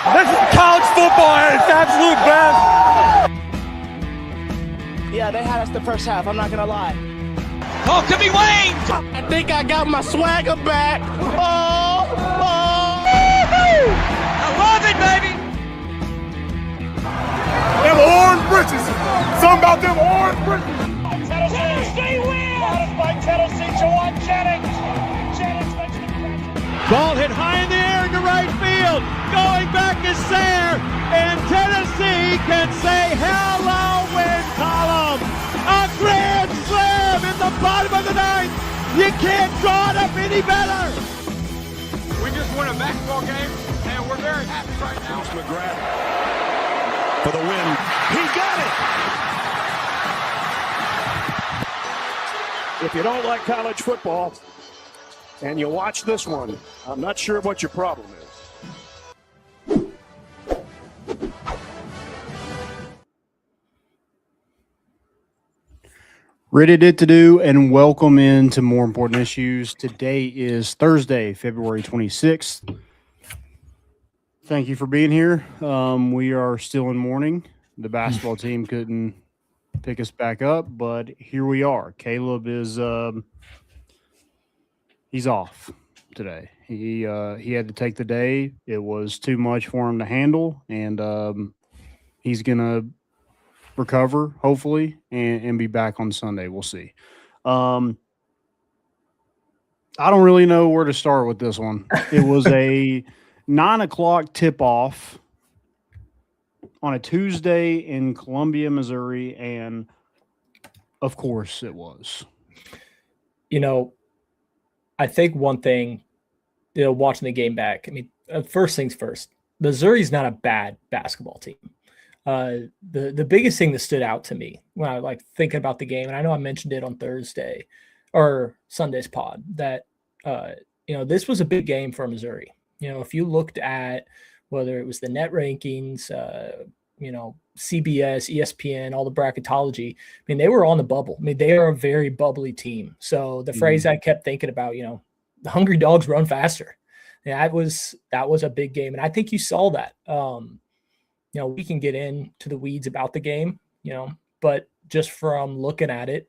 This is college football at its absolute best. Yeah, they had us the first half, I'm not going to lie. Oh, could be Wayne. I think I got my swagger back. Oh. I love it, baby. Them orange britches. Something about them orange britches. Tennessee wins! By Tennessee, Jawan Jennings. Jennings makes the catch. Ball hit high in the air into right field. Going back is Sayre. And Tennessee can say hello, win column. A grand slam in the bottom of the ninth. You can't draw it up any better. We just won a basketball game, and we're very happy right now. McGrath for the win. He got it. If you don't like college football and you watch this one, I'm not sure what your problem is. Ready to do and welcome into More Important Issues. Today is Thursday, February 26th. Thank you for being here. We are still in mourning. The basketball team couldn't pick us back up, but here we are. Caleb is he's off today. He had to take the day. It was too much for him to handle, and he's gonna recover, hopefully, and be back on Sunday. We'll see. I don't really know where to start with this one. It was a 9:00 tip-off on a Tuesday in Columbia, Missouri, and of course it was. You know, I think one thing, watching the game back, I mean, first things first, Missouri's not a bad basketball team. The biggest thing that stood out to me when I thinking about the game, and I know I mentioned it on Thursday or Sunday's pod, that this was a big game for Missouri. If you looked at whether it was the net rankings, CBS, ESPN, all the bracketology, I mean, they were on the bubble. I mean, they are a very bubbly team. So the phrase I kept thinking about, the hungry dogs run faster. That was a big game, and I think you saw that. We can get into the weeds about the game, but just from looking at it,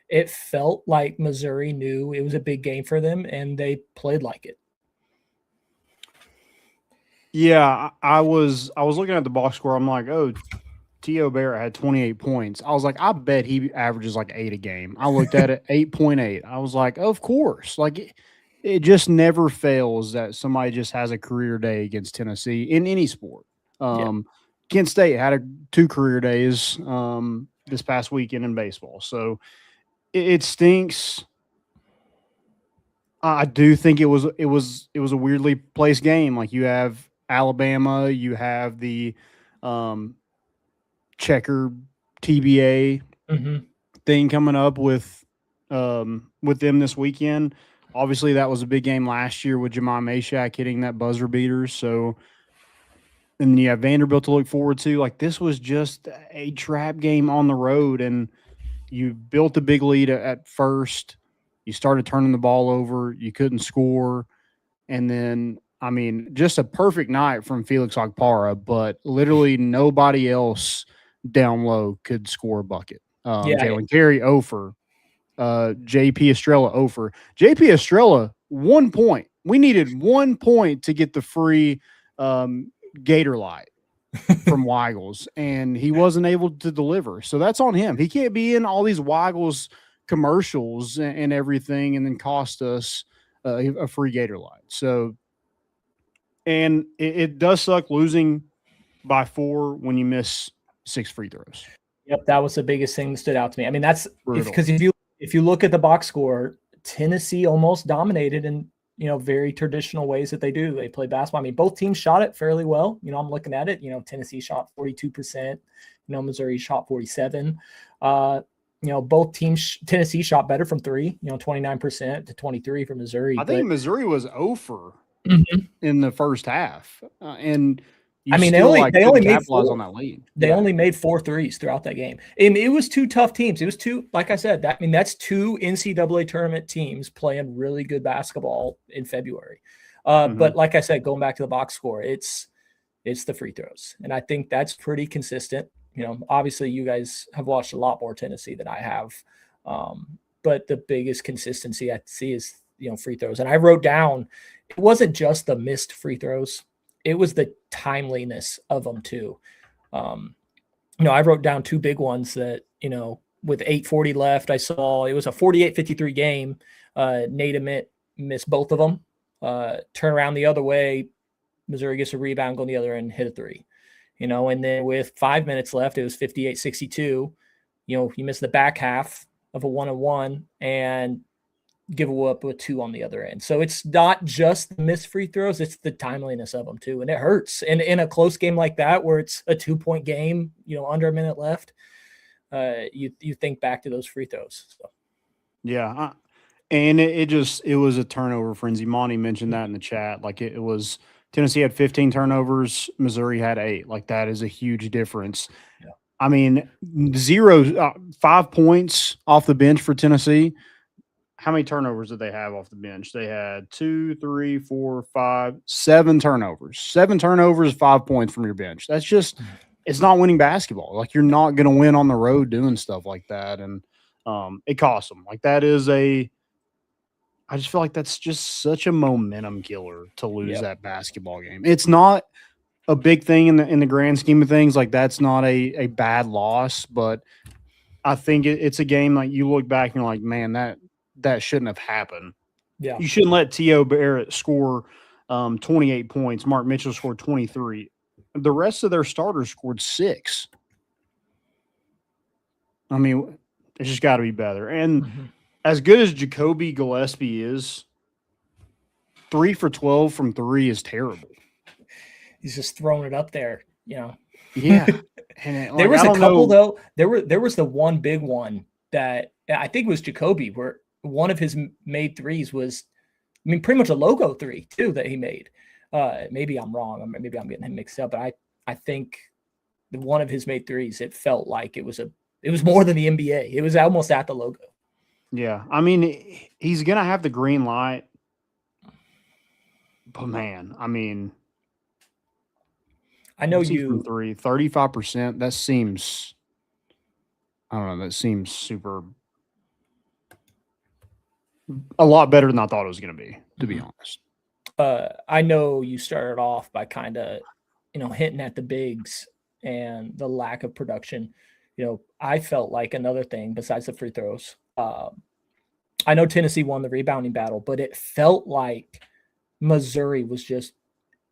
it felt like Missouri knew it was a big game for them, and they played like it. Yeah, I was looking at the box score. I'm like, oh, T.O. Barrett had 28 points. I was like, I bet he averages like 8 a game. I looked at it, 8.8. I was like, of course. It just never fails that somebody just has a career day against Tennessee in any sport. Kent State had 2 career days this past weekend in baseball. So it stinks. I do think it was a weirdly placed game. Like, you have Alabama, you have the checker TBA thing coming up with them this weekend. Obviously, that was a big game last year with Jemai Meshack hitting that buzzer beater. So, and you have Vanderbilt to look forward to. Like, this was just a trap game on the road, and you built a big lead at first. You started turning the ball over. You couldn't score. And then, I mean, just a perfect night from Felix Agpara, but literally nobody else down low could score a bucket. Jalen Carey, Ofer. JP Estrella, Ofer. JP Estrella, 1 point. We needed 1 point to get the free Gator Light from Weigels, and he wasn't able to deliver. So that's on him. He can't be in all these Weigels commercials and everything and then cost us a free Gator Light. So, and it does suck losing by 4 when you miss 6 free throws. Yep, that was the biggest thing that stood out to me. I mean, that's because if you look at the box score, Tennessee almost dominated in very traditional ways that they do. They play basketball. I mean, both teams shot it fairly well. I'm looking at it. Tennessee shot 42%. Missouri shot 47%. Both teams, Tennessee shot better from 3, 29% to 23% for Missouri. I think Missouri was 0 in the first half. And they only made 4 on that lead. They only made 4 threes throughout that game. And it was 2 tough teams. It was 2, like I said, that's 2 NCAA tournament teams playing really good basketball in February. But like I said, going back to the box score, it's it's the free throws. And I think that's pretty consistent. Obviously you guys have watched a lot more Tennessee than I have. But the biggest consistency I see is, free throws. And I wrote down, it wasn't just the missed free throws. It was the timeliness of them too. I wrote down two big ones that, with 8:40 left, I saw it was a 48-53 game. Nate missed both of them. Turn around the other way. Missouri gets a rebound, go on the other end, hit a three. And then with 5 minutes left, it was 58-62. You missed the back half of a 1-on-1 and give up a 2 on the other end. So it's not just the missed free throws, it's the timeliness of them too. And it hurts. And in a close game like that, where it's a 2-point game, under a minute left, you think back to those free throws. So. Yeah. And it was a turnover frenzy. Monty mentioned that in the chat. Like it was Tennessee had 15 turnovers. Missouri had 8. Like that is a huge difference. Yeah. I mean, 5 points off the bench for Tennessee. How many turnovers did they have off the bench? They had 2, 3, 4, 5, 7 turnovers. 7 turnovers, 5 points from your bench. That's just, it's not winning basketball. Like you're not going to win on the road doing stuff like that. And it costs them. Like that is I just feel like that's just such a momentum killer to lose that basketball game. It's not a big thing in the grand scheme of things. Like that's not a bad loss, but I think it's a game like you look back and you're like, man, that shouldn't have happened. Yeah. You shouldn't let T.O. Barrett score 28 points. Mark Mitchell scored 23. The rest of their starters scored 6. I mean, it's just got to be better. And as good as Jacoby Gillespie is, 3 for 12 from 3 is terrible. He's just throwing it up there, Yeah. And there was a couple though. There was the one big one that I think was Jacoby, where one of his made threes was, pretty much a logo 3 too that he made. Maybe I'm wrong. Maybe I'm getting him mixed up, but I think one of his made threes, it felt like it was more than the NBA. It was almost at the logo. Yeah. I mean, he's going to have the green light, but man, I mean, I know you 35%. That seems, I don't know. That seems super, a lot better than I thought it was going to be, to be honest. I know you started off by kind of, hitting at the bigs and the lack of production. I felt like another thing besides the free throws. I know Tennessee won the rebounding battle, but it felt like Missouri was just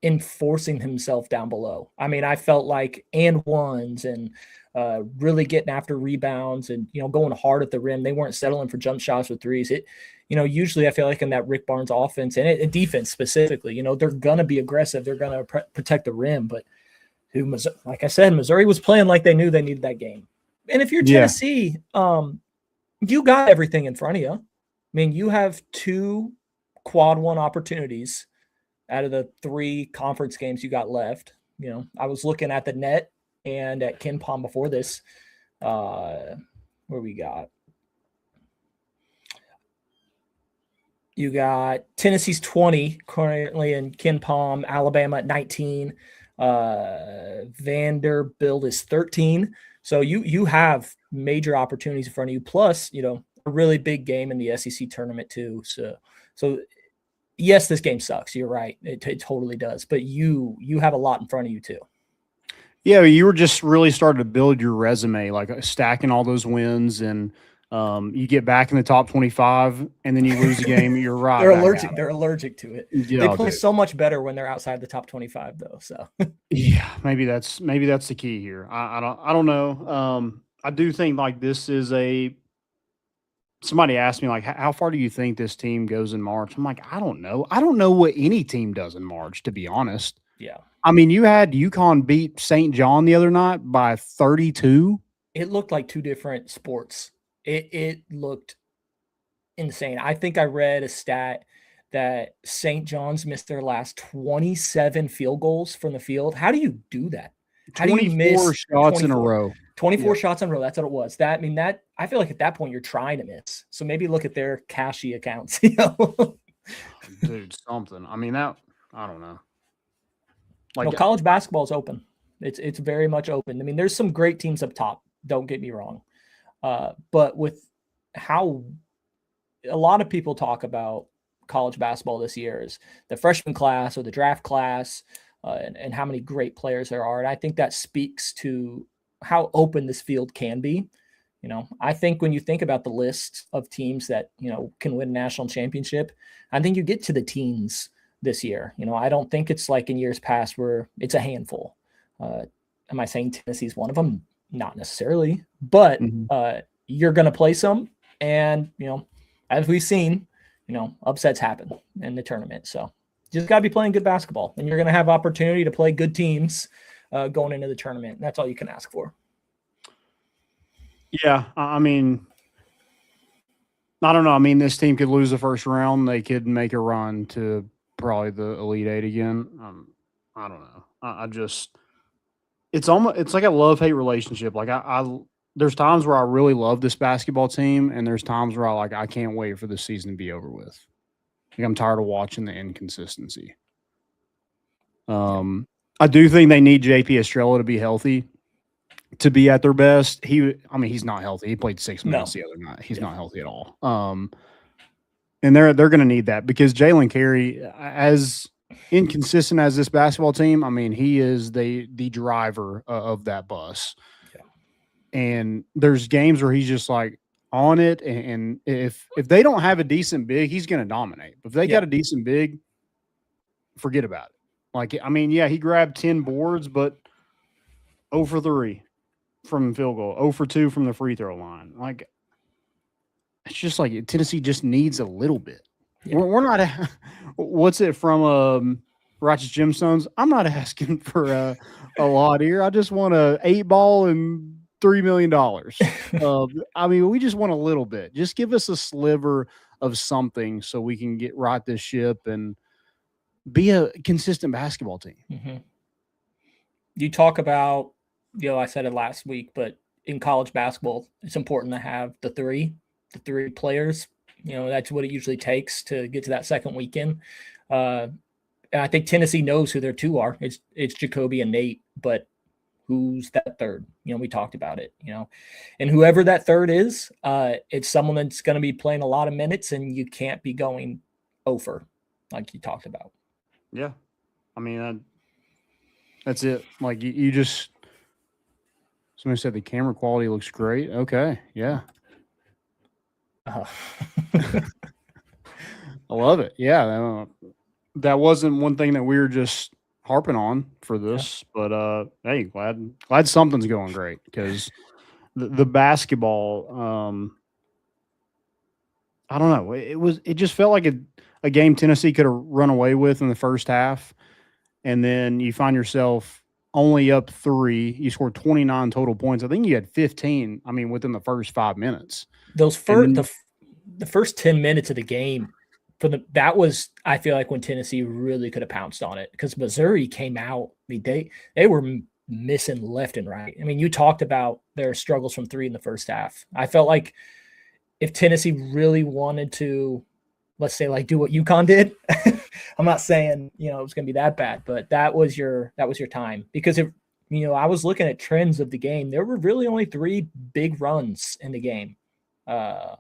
enforcing himself down below. I felt like and ones and really getting after rebounds and, going hard at the rim. They weren't settling for jump shots with threes. Usually I feel like in that Rick Barnes offense and defense specifically, they're going to be aggressive. They're going to protect the rim. But like I said, Missouri was playing like they knew they needed that game. And if you're Tennessee, you got everything in front of you. You have 2 quad 1 opportunities out of the 3 conference games you got left. I was looking at the net and at Ken Palm before this. Where we got? You got Tennessee's 20 currently in Ken Palm, Alabama at 19. Vanderbilt is 13. So you have major opportunities in front of you. Plus, a really big game in the SEC tournament too. So yes, this game sucks. You're right. It totally does. But you have a lot in front of you too. Yeah, you were just really starting to build your resume, like stacking all those wins, and you get back in the top 25, and then you lose a game. You're right. They're allergic to it. Yeah, they play so much better when they're outside the top 25, though. So yeah, maybe that's the key here. I don't know. I do think like this is somebody asked me like, how far do you think this team goes in March? I'm like, I don't know. I don't know what any team does in March, to be honest. Yeah. You had UConn beat St. John the other night by 32. It looked like 2 different sports. It looked insane. I think I read a stat that St. John's missed their last 27 field goals from the field. How do you do that? How do you miss 24 shots in a row? 24 shots in a row. That's what it was. I feel like at that point you're trying to miss. So maybe look at their cashy accounts. Dude, something. I don't know. Like college basketball is open. It's very much open. I mean, there's some great teams up top. Don't get me wrong. But with how a lot of people talk about college basketball this year is the freshman class or the draft class, and how many great players there are. And I think that speaks to how open this field can be. I think when you think about the list of teams that, can win a national championship, I think you get to the teens this year. I don't think it's like in years past where it's a handful. Am I saying Tennessee's one of them? Not necessarily, but you're going to play some. And, as we've seen, upsets happen in the tournament. So you just got to be playing good basketball, and you're going to have opportunity to play good teams going into the tournament. That's all you can ask for. Yeah, I mean, I don't know. I mean, this team could lose the first round. They could make a run to probably the Elite Eight again. I don't know. It's like a love-hate relationship. Like there's times where I really love this basketball team, and there's times where I can't wait for the season to be over with. Like I'm tired of watching the inconsistency. I do think they need JP Estrella to be healthy to be at their best. He's not healthy. He played 6 minutes the other night. He's not healthy at all. And they're going to need that because Jalen Carey, as inconsistent as this basketball team, I mean, he is the driver of that bus. Yeah. And there's games where he's just like on it. And if they don't have a decent big, he's going to dominate. If they got a decent big, forget about it. Like, I mean, yeah, he grabbed 10 boards, but 0 for 3 from field goal, 0 for 2 from the free throw line. Like, it's just like Tennessee just needs a little bit. Yeah. We're not what's it from Righteous Gemstones? I'm not asking for a lot here. I just want a 8-ball and $3 million. I mean, we just want a little bit. Just give us a sliver of something so we can right this ship and be a consistent basketball team. Mm-hmm. You talk about, I said it last week, but in college basketball, it's important to have the three players. That's what it usually takes to get to that second weekend. And I think Tennessee knows who their two are. It's Jacoby and Nate, but who's that third? We talked about it, and whoever that third is, it's someone that's going to be playing a lot of minutes, and you can't be going over like you talked about. Yeah. I mean, that's it. Like you just, somebody said the camera quality looks great. Okay. Yeah. I love it. Yeah. That wasn't one thing that we were just harping on for this, but hey, glad something's going great because the basketball, I don't know. It just felt like a game Tennessee could have run away with in the first half. And then you find yourself only up 3. You scored 29 total points. I think you had 15, within the first 5 minutes. Those the first 10 minutes of the game, that was, I feel like, when Tennessee really could have pounced on it because Missouri came out. I mean, they were missing left and right. I mean, you talked about their struggles from 3 in the first half. I felt like if Tennessee really wanted to, let's say, like do what UConn did, I'm not saying, it was going to be that bad, but that was your time because I was looking at trends of the game. There were really only 3 big runs in the game. And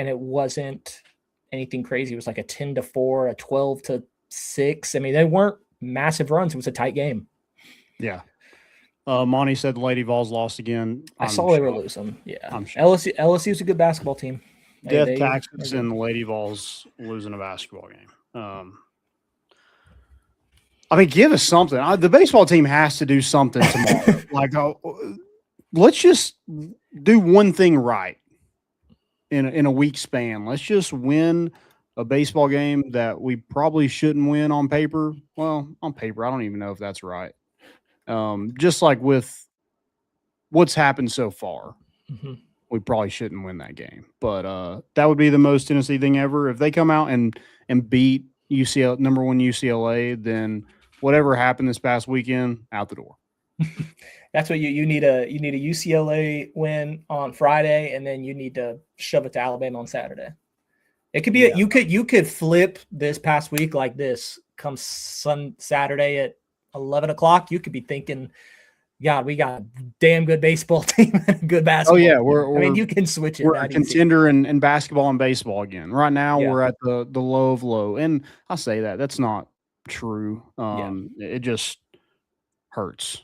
it wasn't anything crazy. It was like a 10-4, a 12-6. I mean, they weren't massive runs. It was a tight game. Yeah. Monty said the Lady Vols lost again. I saw they were losing. Yeah. I'm sure. LSU's a good basketball team. Death taxes and the Lady Vols losing a basketball game. Give us something. The baseball team has to do something tomorrow. Let's just do one thing right in a week span. Let's just win a baseball game that we probably shouldn't win on paper. Well, on paper, I don't even know if that's right. Just like with what's happened so far. Mm-hmm. We probably shouldn't win that game. But that would be the most Tennessee thing ever. If they come out and beat UCLA, number 1 UCLA, then whatever happened this past weekend, out the door. That's what you need a UCLA win on Friday, and then you need to shove it to Alabama on Saturday. It could be you could flip this past week like this. Come Saturday at 11 o'clock, you could be thinking, God, we got a damn good baseball team and a good basketball. Oh yeah, team. You can switch it. We're a contender in basketball and baseball again. Right now, we're at the low of low, and I say that's not true. It just hurts.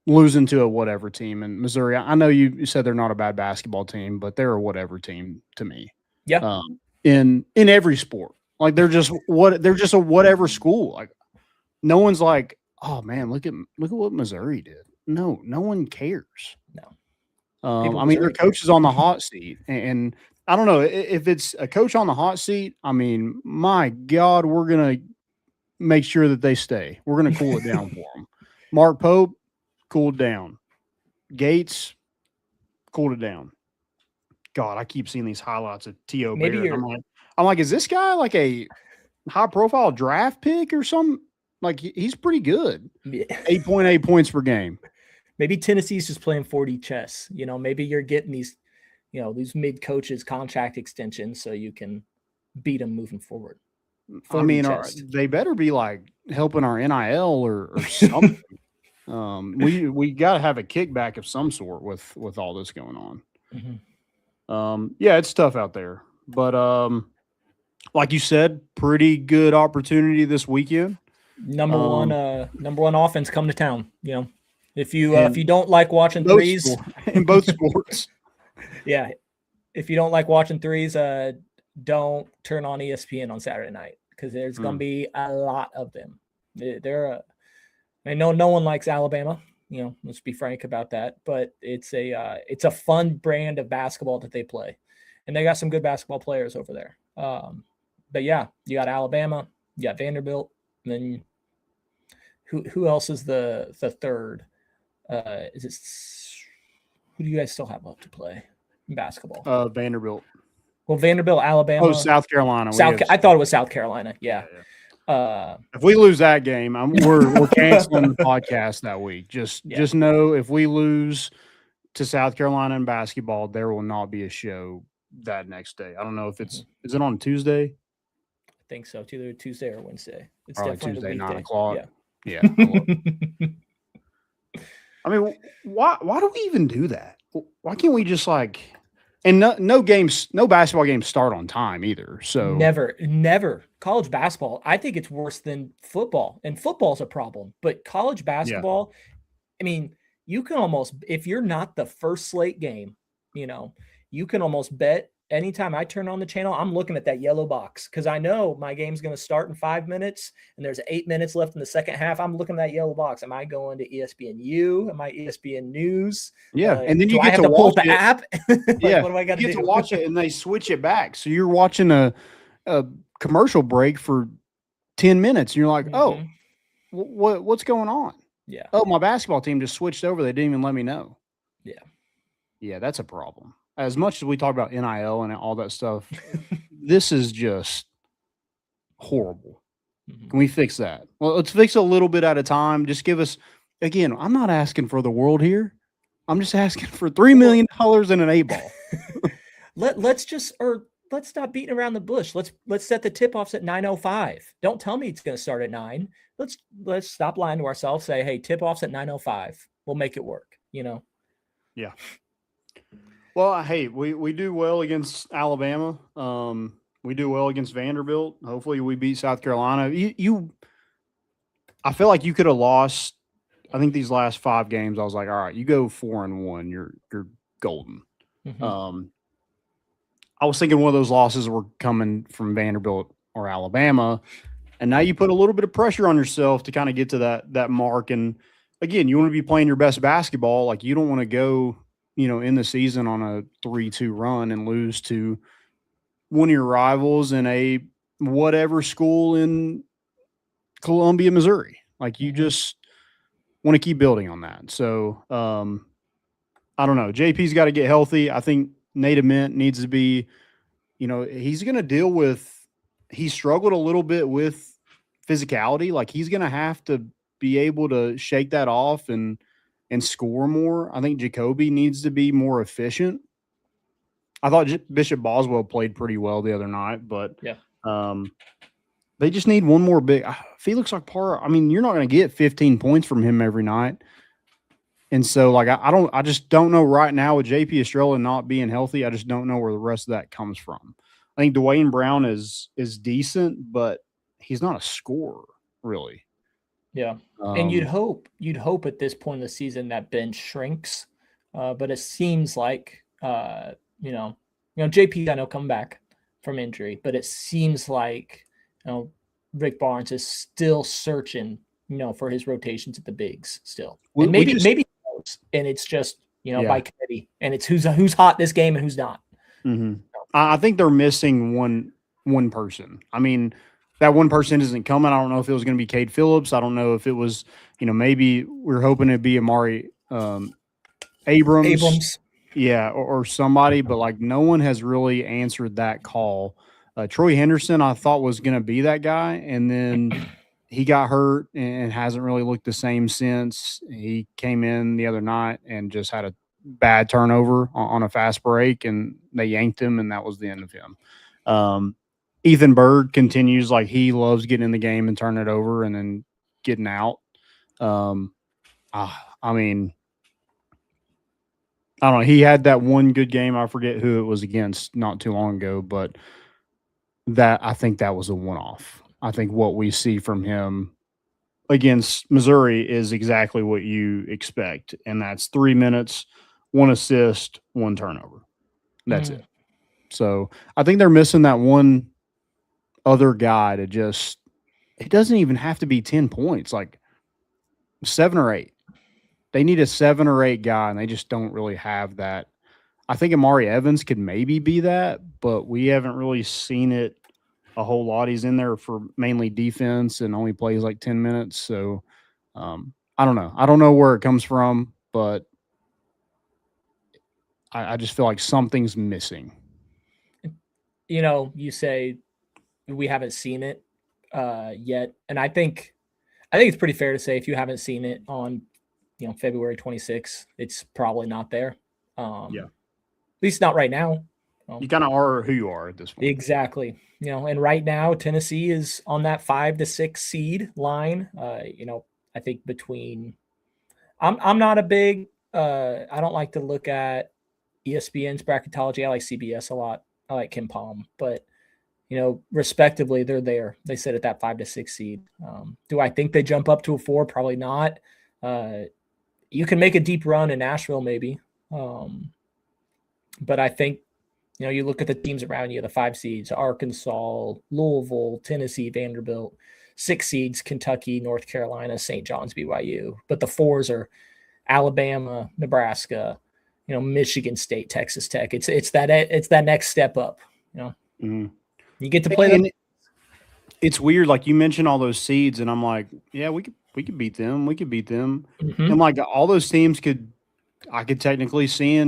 Losing to a whatever team in Missouri. I know you said they're not a bad basketball team, but they're a whatever team to me. Yeah. In every sport, like they're just a whatever school. Like no one's like, oh man, look at what Missouri did. No one cares. No. I mean, their coach is on the hot seat, and I don't know if it's a coach on the hot seat. I mean, my God, we're gonna make sure that they stay. We're gonna cool it down for them. Mark Pope cooled down. Gates cooled it down. God, I keep seeing these highlights of T.O. Barrett. I'm like, is this guy like a high-profile draft pick or something? Like he's pretty good. 8.8 points per game. Maybe Tennessee's just playing 4D chess. Maybe you're getting these, these mid coaches contract extensions so you can beat them moving forward. I mean, they better be like helping our NIL or something. We got to have a kickback of some sort with all this going on. Yeah, it's tough out there, but like you said, pretty good opportunity this weekend. Number one offense come to town. If you don't like watching threes in both sports, yeah, if you don't like watching threes, don't turn on ESPN on Saturday night because there's gonna be a lot of them. I know no one likes Alabama. Let's be frank about that. But it's a fun brand of basketball that they play, and they got some good basketball players over there. But yeah, you got Alabama, you got Vanderbilt, and then who else is the third? Is it who do you guys still have up to play in basketball? Vanderbilt. Well, Vanderbilt, Alabama. Oh, South Carolina. I thought it was South Carolina. Yeah. If we lose that game, we're canceling the podcast that week. Just know if we lose to South Carolina in basketball, there will not be a show that next day. I don't know if is it on Tuesday? I think so. It's either Tuesday or Wednesday. It's probably definitely Tuesday, 9 o'clock. Yeah. I mean, why do we even do that? Why can't we just and no basketball games start on time either. So never. College basketball, I think it's worse than football, and football's a problem. But college basketball, I mean, you can almost, if you're not the first slate game, you can almost bet anytime I turn on the channel, I'm looking at that yellow box because I know my game's going to start in 5 minutes and there's 8 minutes left in the second half. I'm looking at that yellow box. Am I going to ESPNU? Am I ESPN News? Yeah, and then you get to pull the app. What do I got to do? You get to watch it, and they switch it back. So you're watching a commercial break for 10 minutes, and you're like, oh, what's going on? Yeah. Oh, my basketball team just switched over. They didn't even let me know. Yeah. Yeah, that's a problem. As much as we talk about NIL and all that stuff, this is just horrible. Can we fix that? Well, let's fix it a little bit at a time. Just give us, again, I'm not asking for the world here. I'm just asking for $3 million and an 8-ball. Let's stop beating around the bush. Let's set the tip-offs at 9:05. Don't tell me it's going to start at 9. Let's stop lying to ourselves. Say, hey, tip-offs at 9:05. We'll make it work, Yeah. Well, hey, we do well against Alabama. We do well against Vanderbilt. Hopefully we beat South Carolina. I feel like you could have lost. I think these last 5 games, I was like, all right, you go 4-1, you're golden. I was thinking one of those losses were coming from Vanderbilt or Alabama, and now you put a little bit of pressure on yourself to kind of get to that mark. And again, you want to be playing your best basketball. Like you don't want to go, in the season on a 3-2 run and lose to one of your rivals in a whatever school in Columbia, Missouri. Like you just want to keep building on that. So I don't know. JP's got to get healthy. I think Nate Ament needs to be, he's going to deal with, he struggled a little bit with physicality. Like he's going to have to be able to shake that off and score more. I think Jacoby needs to be more efficient. I thought Bishop Boswell played pretty well the other night, but They just need one more big Felix Okpara. I mean, you're not going to get 15 points from him every night. And so, like, I just don't know right now with JP Estrella not being healthy. I just don't know where the rest of that comes from. I think Dwayne Brown is decent, but he's not a scorer, really. Yeah. And you'd hope at this point in the season that bench shrinks. But it seems like, JP, I know, come back from injury, but it seems like, Rick Barnes is still searching, for his rotations at the bigs still. And maybe, and it's just, by committee, and it's who's hot this game and who's not. Mm-hmm. I think they're missing one person. I mean, that one person isn't coming. I don't know if it was going to be Cade Phillips. I don't know if it was, maybe we're hoping it'd be Amari Abrams. Yeah, or somebody, but like no one has really answered that call. Troy Henderson, I thought was going to be that guy, and then he got hurt and hasn't really looked the same since. He came in the other night and just had a bad turnover on a fast break, and they yanked him, and that was the end of him. Ethan Bird continues, like, he loves getting in the game and turning it over and then getting out. I mean, I don't know. He had that one good game. I forget who it was against not too long ago, but I think that was a one-off. I think what we see from him against Missouri is exactly what you expect, and that's 3 minutes, 1 assist, 1 turnover. That's it. So I think they're missing that one other guy to just – it doesn't even have to be 10 points, like 7 or 8. They need a 7 or 8 guy, and they just don't really have that. I think Amari Evans could maybe be that, but we haven't really seen it a whole lot. He's in there for mainly defense and only plays like 10 minutes. So I don't know. I don't know where it comes from, but I just feel like something's missing. You say we haven't seen it yet. And I think it's pretty fair to say if you haven't seen it on, February 26th, it's probably not there. At least not right now. You kind of are who you are at this point. Exactly. And right now Tennessee is on that 5 to 6 seed line. I think between I'm not a big I don't like to look at ESPN's bracketology. I like CBS a lot. I like Kim Palm, but respectively, they're there. They sit at that 5 to 6 seed. Do I think they jump up to a 4? Probably not. You can make a deep run in Nashville, maybe. But I think, you look at the teams around you, the 5 seeds, Arkansas, Louisville, Tennessee, Vanderbilt, 6 seeds, Kentucky, North Carolina, St. John's, BYU. But the 4s are Alabama, Nebraska, Michigan State, Texas Tech. It's that next step up. You get to play them. It's weird. Like, you mentioned all those seeds, and I'm like, yeah, we could beat them. We could beat them. Mm-hmm. And like all those teams I could technically see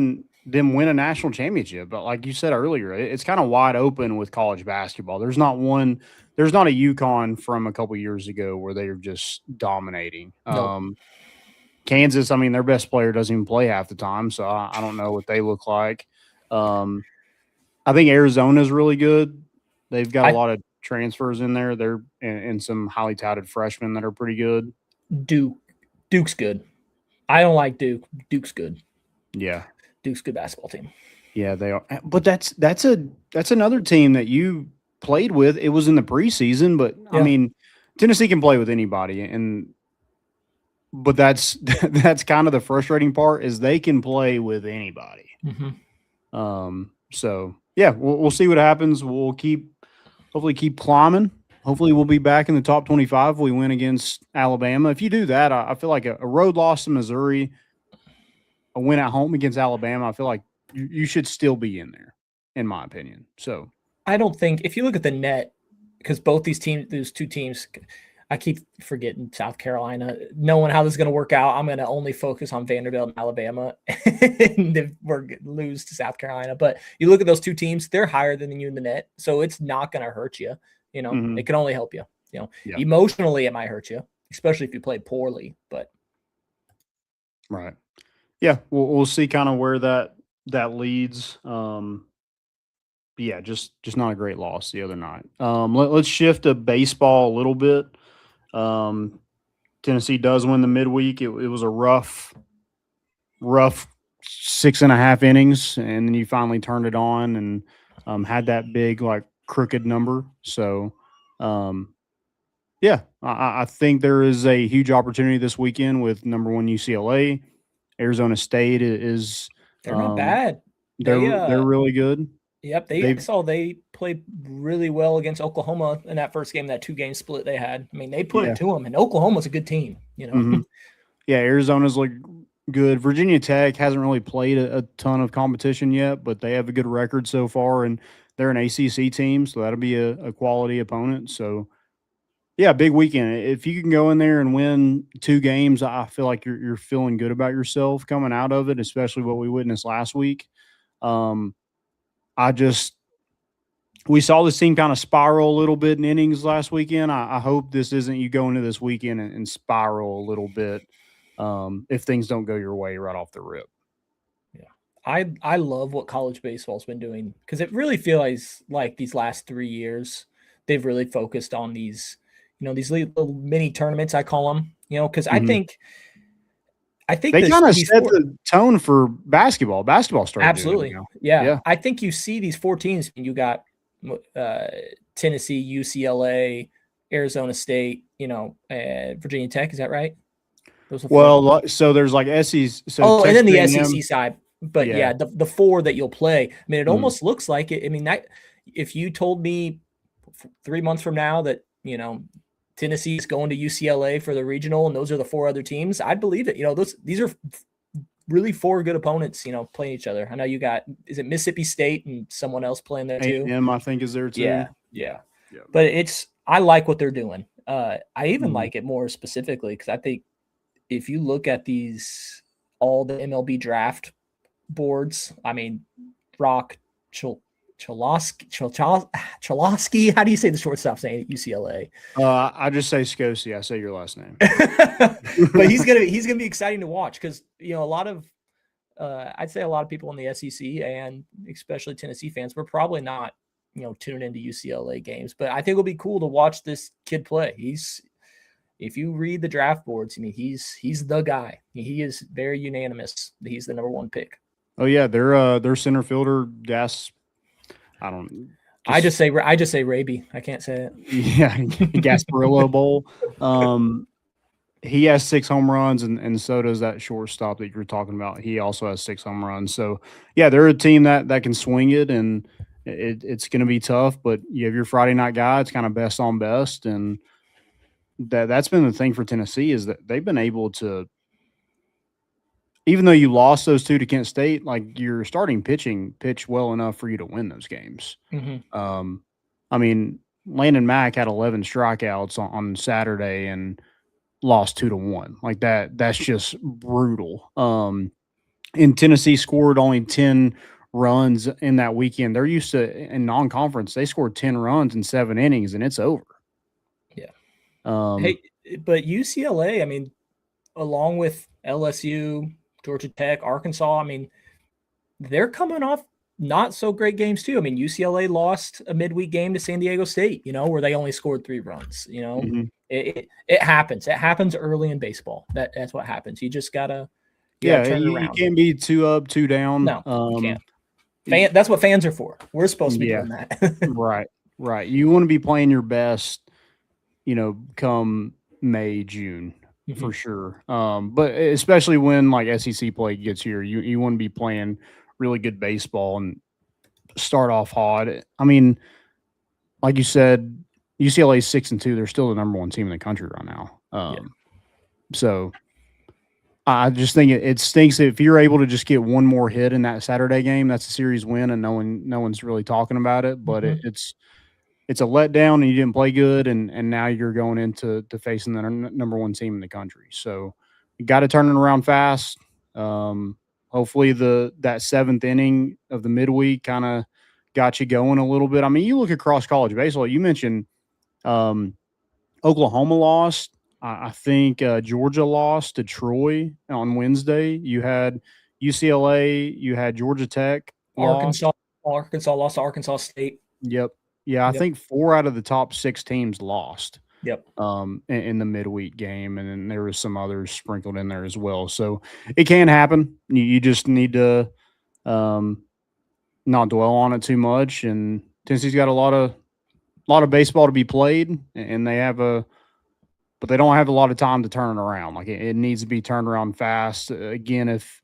them win a national championship. But like you said earlier, it's kind of wide open with college basketball. There's not a UConn from a couple years ago where they are just dominating. Nope. Kansas, I mean, their best player doesn't even play half the time, so I don't know what they look like. I think Arizona's really good. They've got a lot of transfers in there. They're and some highly touted freshmen that are pretty good. Duke's good. I don't like Duke. Duke's good. Yeah. Duke's good basketball team. Yeah, they are. But that's another team that you played with. It was in the preseason, but yeah. I mean, Tennessee can play with anybody, but that's kind of the frustrating part is they can play with anybody. Mm-hmm. So yeah, we'll see what happens. We'll hopefully keep climbing. Hopefully we'll be back in the top 25 if we win against Alabama. If you do that, I feel like a road loss to Missouri, a win at home against Alabama, I feel like you should still be in there, in my opinion. So I don't think, if you look at the net, because both those two teams, I keep forgetting South Carolina, knowing how this is going to work out. I'm going to only focus on Vanderbilt and Alabama, and if we're lose to South Carolina. But you look at those two teams; they're higher than you in the net, so it's not going to hurt you. It can only help you. Emotionally, it might hurt you, especially if you play poorly. But right, yeah, we'll see kind of where that leads. yeah, just not a great loss the other night. Let's shift to baseball a little bit. Tennessee does win the midweek. It was a rough 6.5 innings, and then you finally turned it on and had that big like crooked number. So, yeah, I think there is a huge opportunity this weekend with number 1 UCLA. Arizona State is They're not bad. They're really good. Yep, I saw they played really well against Oklahoma in that first game, that 2-game split they had. I mean, they put it to them, and Oklahoma's a good team, you know. Mm-hmm. Yeah, Arizona's look good. Virginia Tech hasn't really played a ton of competition yet, but they have a good record so far, and they're an ACC team, so that'll be a quality opponent. So, yeah, big weekend. If you can go in there and win 2 games, I feel like you're feeling good about yourself coming out of it, especially what we witnessed last week. We saw this team kind of spiral a little bit in innings last weekend. I hope this isn't you go into this weekend and spiral a little bit if things don't go your way right off the rip. Yeah, I love what college baseball's been doing because it really feels like these last 3 years they've really focused on these, these little mini tournaments, I call them, because I think they kind of set the tone for basketball. Basketball started absolutely, yeah. I think you see these 4 teams, and you got Tennessee, UCLA, Arizona State, Virginia Tech. Is that right? Well, so there's like SEC. So and then the SEC side. But yeah, the 4 that you'll play. I mean, it almost looks like it. I mean, if you told me 3 months from now that Tennessee's going to UCLA for the regional, and those are the 4 other teams, I'd believe it. These are really 4 good opponents, playing each other. I know you got, is it Mississippi State and someone else playing there too? A&M, I think, is there too. Yeah. But I like what they're doing. I even like it more specifically because I think if you look at all the MLB draft boards, I mean, Rock, Chalosky, how do you say the shortstop's name at UCLA? I just say Scosi. I say your last name. But he's gonna be exciting to watch because a lot of I'd say a lot of people in the SEC and especially Tennessee fans were probably not tuning into UCLA games, but I think it'll be cool to watch this kid play. If you read the draft boards, I mean he's the guy. He is very unanimous. He's the number 1 pick. Oh yeah, their center fielder I just say Raby. I can't say it. Yeah, Gasparillo Bowl. He has 6 home runs, and so does that shortstop that you're talking about. He also has 6 home runs. So yeah, they're a team that can swing it, and it's going to be tough. But you have your Friday night guy. It's kind of best on best, and that's been the thing for Tennessee is that they've been able to. Even though you lost those 2 to Kent State, like your starting pitch well enough for you to win those games. Mm-hmm. I mean, Landon Mack had 11 strikeouts on Saturday and lost 2-1. Like that's just brutal. And Tennessee scored only 10 runs in that weekend. They're used to in non-conference, they scored 10 runs in 7 innings and it's over. Yeah. Hey, but UCLA, I mean, along with LSU, Georgia Tech, Arkansas, I mean, they're coming off not so great games too. I mean, UCLA lost a midweek game to San Diego State, where they only scored 3 runs. It happens. It happens early in baseball. That's what happens. You just gotta turn it around. You can't be 2 up, 2 down. No, you can't. That's what fans are for. We're supposed to be doing that. Right. You want to be playing your best, come May, June. For sure. But especially when like SEC play gets here, you want to be playing really good baseball and start off hot. I mean, like you said, UCLA is 6-2. They're still the number 1 team in the country right now. So I just think it stinks if you're able to just get 1 more hit in that Saturday game. That's a series win, and no one's really talking about it. But it's a letdown, and you didn't play good, and now you're going into facing the number 1 team in the country. So you got to turn it around fast. Hopefully that 7th inning of the midweek kind of got you going a little bit. I mean, you look across college baseball. You mentioned Oklahoma lost. I think Georgia lost to Troy on Wednesday. You had UCLA. You had Georgia Tech. Arkansas Arkansas lost to Arkansas State. Yep. Yeah, I think 4 out of the top 6 teams lost. Yep. In the midweek game, and then there was some others sprinkled in there as well. So it can happen. You just need to not dwell on it too much. And Tennessee's got a lot of baseball to be played, and but they don't have a lot of time to turn it around. Like it needs to be turned around fast. Again, if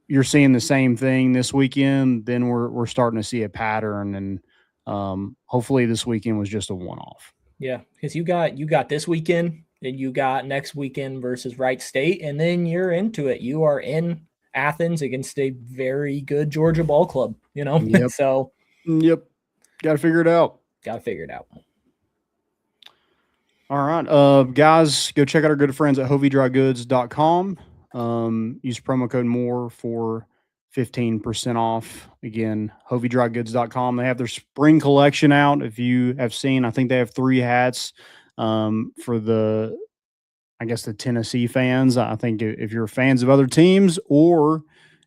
you're seeing the same thing this weekend, then we're starting to see a pattern, and hopefully this weekend was just a one-off. Yeah, because you got this weekend, and you got next weekend versus Wright State, and then you're into it. You are in Athens against a very good Georgia ball club, Yep. So Yep. Got to figure it out. All right. Guys, go check out our good friends at hoviedrygoods.com. Use promo code MORE for 15% off. Again, hoviedrygoods.com. They have their spring collection out. If you have seen, I think they have 3 hats for the Tennessee fans. I think if you're fans of other teams, or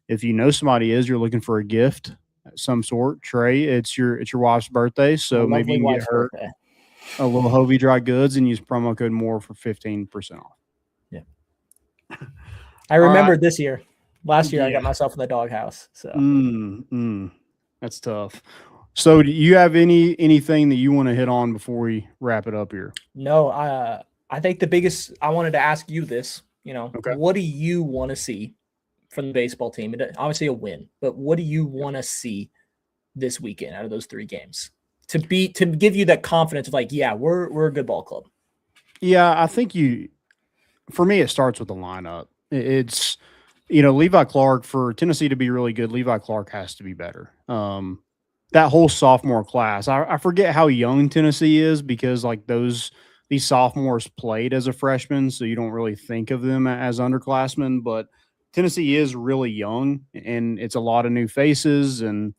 if you know somebody you're looking for a gift of some sort, Trey, it's your wife's birthday, so maybe you can get her a little Hovie Dry Goods and use promo code MORE for 15% off. Yeah. I remembered this year. Last year I got myself in the doghouse. So that's tough. So do you have anything that you want to hit on before we wrap it up here? No, I think the biggest, I wanted to ask you this, Okay. What do you want to see from the baseball team? Obviously a win, but what do you want to see this weekend out of those 3 games to give you that confidence of like, yeah, we're a good ball club? Yeah, I think for me, it starts with the lineup. It's, Levi Clark, for Tennessee to be really good, Levi Clark has to be better. That whole sophomore class, I forget how young Tennessee is, because like these sophomores played as a freshman, so you don't really think of them as underclassmen, but Tennessee is really young, and it's a lot of new faces and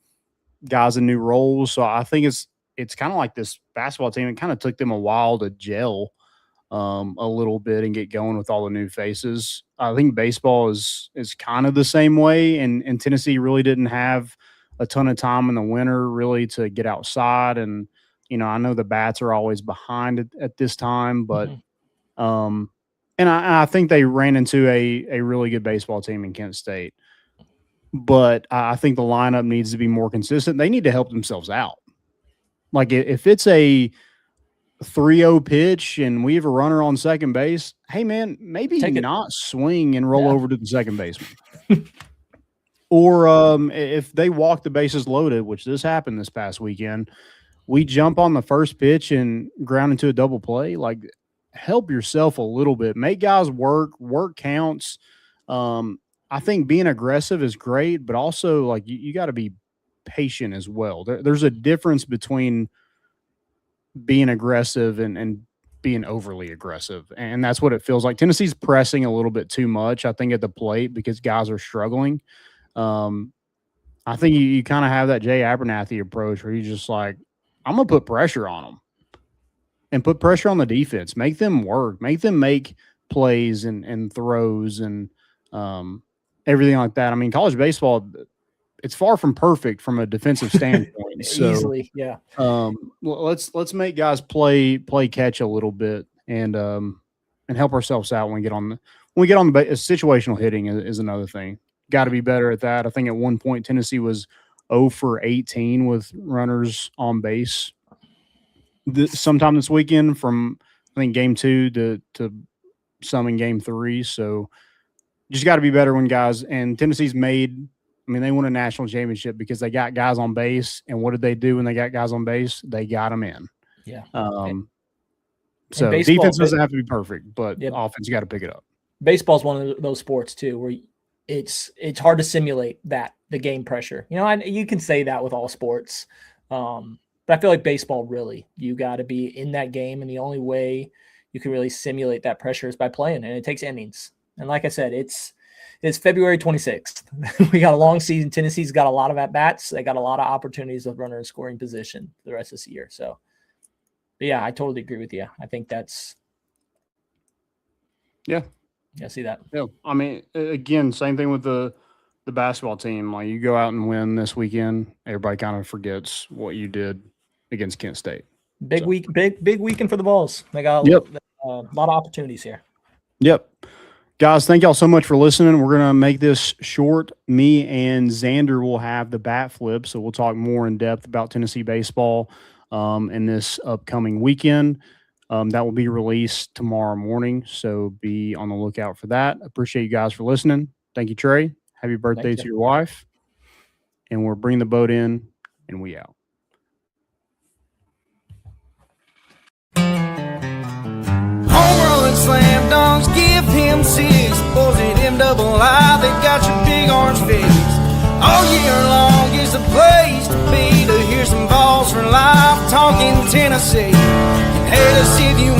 guys in new roles. So I think it's kind of like this basketball team. It kind of took them a while to gel a little bit and get going with all the new faces. I think baseball is kind of the same way, and Tennessee really didn't have a ton of time in the winter really to get outside. And I know the bats are always behind at this time, but and I think they ran into a really good baseball team in Kent State. But I think the lineup needs to be more consistent. They need to help themselves out. Like if it's a 3-0 pitch and we have a runner on second base, hey man, maybe not swing and roll over to the second baseman. Or if they walk the bases loaded, which this happened this past weekend, we jump on the first pitch and ground into a double play. Like, help yourself a little bit. Make guys work. Work counts. I think being aggressive is great, but also like you got to be patient as well. There's a difference between being aggressive and being overly aggressive, and that's what it feels like. Tennessee's pressing a little bit too much, I think, at the plate because guys are struggling. I think you kind of have that Jay Abernathy approach where you're just like, I'm going to put pressure on them and put pressure on the defense. Make them work. Make them make plays and throws and everything like that. I mean, college baseball, it's far from perfect from a defensive standpoint. So, easily, yeah. Let's make guys play catch a little bit and help ourselves out when we get on the situational hitting is another thing. Got to be better at that. I think at one point Tennessee was 0 for 18 with runners on base. Sometime this weekend, from I think game 2 to some in game 3. So just got to be better when guys, and Tennessee's made. I mean, they won a national championship because they got guys on base. And what did they do when they got guys on base? They got them in. Yeah. So defense doesn't have to be perfect, but offense, you got to pick it up. Baseball's one of those sports too, where it's hard to simulate the game pressure. You can say that with all sports. But I feel like baseball, really, you got to be in that game. And the only way you can really simulate that pressure is by playing. And it takes innings. And like I said, it's February 26th. We got a long season. Tennessee's got a lot of at-bats. They got a lot of opportunities of runner in scoring position the rest of this year. So, but yeah, I totally agree with you. I think that's – yeah. Yeah, see that. Yeah. I mean, again, same thing with the the basketball team, like you go out and win this weekend, everybody kind of forgets what you did against Kent State. Big weekend for the Vols. They got a lot of opportunities here. Yep. Guys, thank y'all so much for listening. We're going to make this short. Me and Xander will have the bat flip, so we'll talk more in depth about Tennessee baseball in this upcoming weekend. That will be released tomorrow morning, so be on the lookout for that. Appreciate you guys for listening. Thank you, Trey. Happy birthday to your wife. And we're bringing the boat in, and we out. Home run, slam dunks, give him 6. Boys at MII, they got your big orange face. All year long is the place to be, to hear some balls for life, talking Tennessee. And hey, to see if you